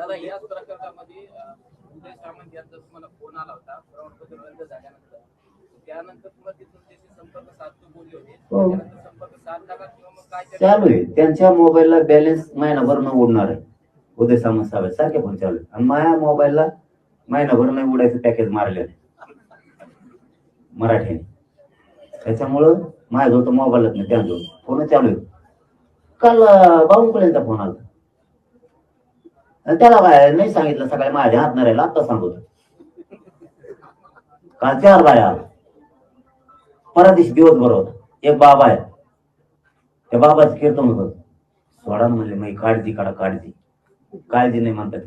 दादा याच प्रकरणामध्ये उदय सामंत यांचा तुम्हाला फोन आला होता प्रमाणपत्र रद्द झाल्यानंतर, त्यानंतर तुम्हाला तिथून त्याचे संपर्क साधतो बोलले होते, त्यानंतर संपर्क साधला का किंवा मग काय चालू आहे? त्यांच्या मोबाईलला बॅलन्स महिनाभर न उडणार आहे. उदय सामंत साहेब सारखे फोन चालू आहे, आणि माझ्या मोबाईलला महिनाभर नाही उडायचं पॅकेज मारले मराठीने. त्याच्यामुळं माझ्याजवळ तर मोबाईलच नाही, त्यांजवळ फोन चालू आहे. काल बावनकुळेंचा फोन आला, त्याला काय नाही सांगितलं, सकाळी माझ्या हात नाही राहिला, आता सांगतो. काल 4 बाया आला, परदिवशी दिवसभर होता. एक बाबा आहे, त्या बाबाची कीर्तन होत. सोडा म्हणले, मग काळजी करा, काळजी काळजी नाही म्हणतात,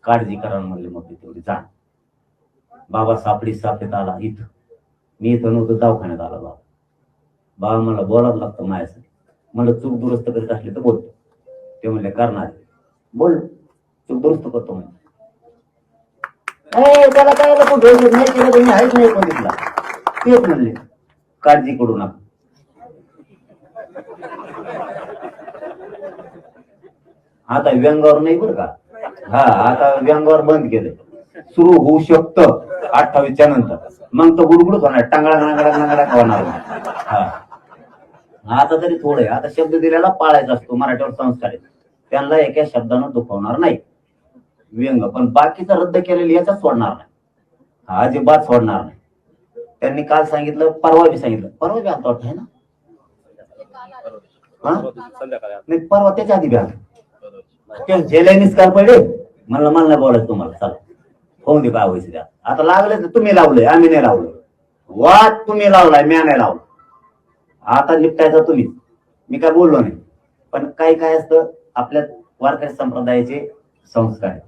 काळजी करा म्हणले. मग तेवढी जा. बाबा सापडीत आला इथं. मी इथं नव्हतं, दवाखान्यात आला बाबा. बाबा मला बोलावं लागतं माझ्यासाठी. मला चूक दुरुस्त करीत असली तर बोलतो. ते म्हणले करणार, बोल, चूक दुरुस्त करतो म्हणजे. त्याला काय नको भेट नाही केलं तुम्ही, आहेच नाही कोण तिथला. तेच म्हणले काळजी करू नका. आता व्यंगावर नाही बरं का. हा, आता व्यंगावर बंद केलंय. सुरू होऊ शकतं 28च्या नंतर, मग तो गुडगुड होणार, टांगडा होणार. हा, आता तरी थोडं आहे. आता शब्द दिलेला पाळायचा असतो, मराठीवर संस्कार आहे. त्यांना एका शब्दानं दुखवणार नाही व्यंग, पण बाकीचं रद्द केलेलं याचा सोडणार नाही, हा अजिबात सोडणार नाही. त्यांनी काल सांगितलं, परवा बी सांगितलं. परवा बी आता वाटत आहे ना, नाही परवा त्याच्या आधी बी आला. जेलानीच काल पडले. मला नाही बोलायचं तुम्हाला, चला होऊन दे काय व्हायचं त्या. आता लागलं तुम्ही लावलंय, आम्ही नाही लावलं. वाट तुम्ही लावलाय, मी नाही लावलं. आता निपटायचा तुम्ही, मी काय बोललो नाही. पण काय असतं, आपल्या वारकरी संप्रदायाचे संस्कार आहे.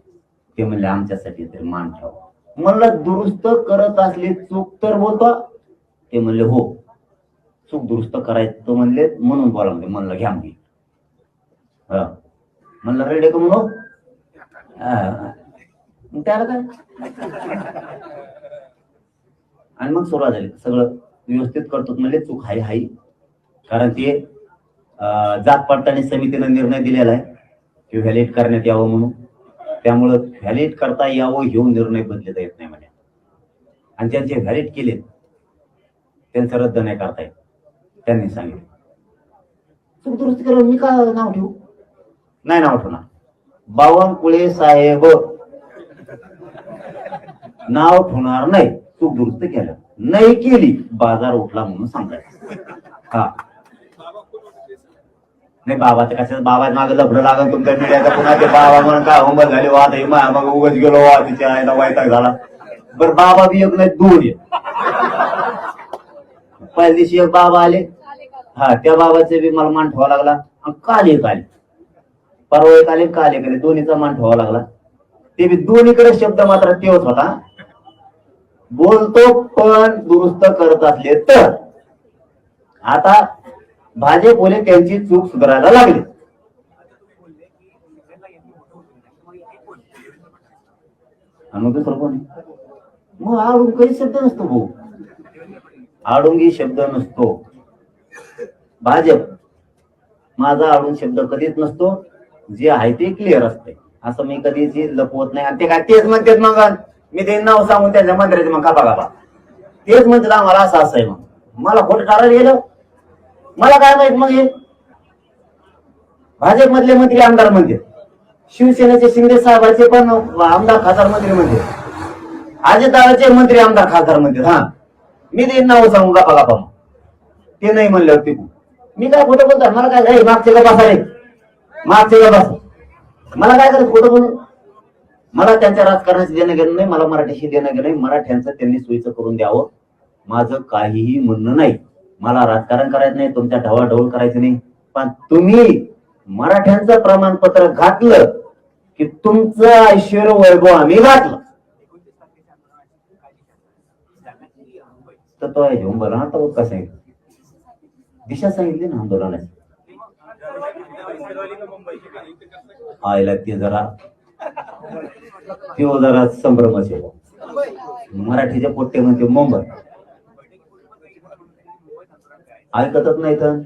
ते म्हणले आमच्यासाठी तरी मान ठेवा. म्हणलं दुरुस्त करत असली चूक तर बोलतो. ते म्हणले हो, चूक दुरुस्त करायचं तो म्हणले, म्हणून बोला. म्हणलं घ्या मी. म्हणलं रेडी का म्हणू, त्याला काय. आणि मग सुरुवात झाली, सगळं व्यवस्थित करतो म्हणले. चूक हाय, कारण ते जात पडताळणी समितीनं निर्णय दिलेला आहे की व्हॅलिड करण्यात यावं म्हणून. त्यामुळं व्हॅलिड करता यावं ह्यो निर्णय बदलता येत नाही म्हणे. आणि ज्यांचे व्हॅलिड केले त्यांचं रद्द नाही करता येत, त्यांनी सांगितलं. चूक दुरुस्ती करून मी का नाव ठेवू, नाही नाव ठेवणार. बावनकुळे साहेब नाव ठेवणार नाही. चूक दुरुस्त केलं नाही केली, बाजार उठला म्हणून सांगायचं. हा, नाही बाबाचं कशाचं, बाबा मागे लफडं लागल तुमच्या मीडियाचा. पुन्हा ते बाबा म्हणून काय होमवर्क झाले, वाद मग उगाच गेलो, तिच्या आईला वैताग झाला. बरं बाबा बी एक नाही, 2 आहे. पहिल्या दिवशी एक बाबा आले, हा, त्या बाबाचे बी मला मान ठेवावा लागला. काल एक आले, परवा एक आले, काल एक आले, दोन्हीचा मान ठेवावा लागला. ते बी दोन्हीकडे शब्द मात्र तेच होता, बोलतो पण दुरुस्त करत असले तर. आता भाजप बोले त्यांची चूक सुधारायला लागली. आणि दुसरं कोणी मग आडून काही शब्द नसतो भाऊ, आडुंगी शब्द नसतो. भाजप माझा आडून शब्द कधीच नसतो. जे आहे ते क्लिअर असते, असं मी कधीच लपवत नाही. आणि ते काय तेच म्हणतात, मग मी ते नाव सांगून त्यांच्या मंत्र्याचे मग कापा तेच म्हणतात आम्हाला असं आहे. मग मला खोट करायला गेलं, मला काय माहित. मग हे भाजप मधले मंत्री आमदार म्हणते, शिवसेनेचे शिंदे साहेबांचे पण आमदार खासदार मंत्री म्हणते, अजितदादाचे मंत्री आमदार खासदार म्हणते. हा, मी ते नाव सांगू कापा ते नाही म्हणल्यावर मी काय खोटं बोलतात. मला काय मागचे का बसा रे, मागचे का बसा, मला काय करायचं खोटं बोलून. मला त्यांच्या राजकारणाशी देणं घेणं नाही, मला मराठीशी देणं घेणं नाही. मराठ्यांचं त्यांनी सोयीचं करून द्यावं, माझं काहीही म्हणणं नाही. मला राजकारण करायचं नाही, तुमच्या ढवळढवळ करायचं नाही. पण तुम्ही मराठ्यांचं प्रमाणपत्र घातलं की तुमचं ऐश्वर्य वैभव आम्ही घातलं तर तो आहे बोला ना. तो कसं आहे, दिशा सांगितली ना आंदोलनाची. आयला ते जरा संभ्रमच आहे. मराठीच्या पोट्टे म्हणते मुंबई, ऐकतच नाही तर.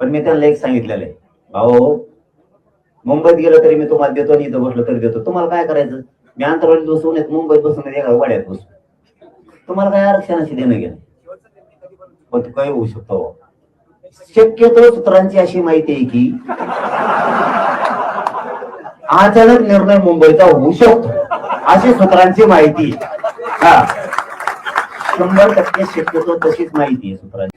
पण मी त्यांना एक सांगितलेलं आहे, भाऊ मुंबईत गेलो तरी मी तुम्हाला देतो आणि इथं बसलो तरी देतो. तुम्हाला काय करायचं? मी अंतरवाली बसून येत, मुंबईत बसून एका वाड्यात बसतो. तुम्हाला काय आरक्षणाशी देणं घेणं? पण तू काय होऊ शकतो? शक्यतो सूत्रांची अशी माहिती आहे की अचानक निर्णय मुंबईचा होऊ शकतो, अशी सूत्रांची माहिती. हा, 100% शक्यतो तशीच माहिती आहे सूत्रांची.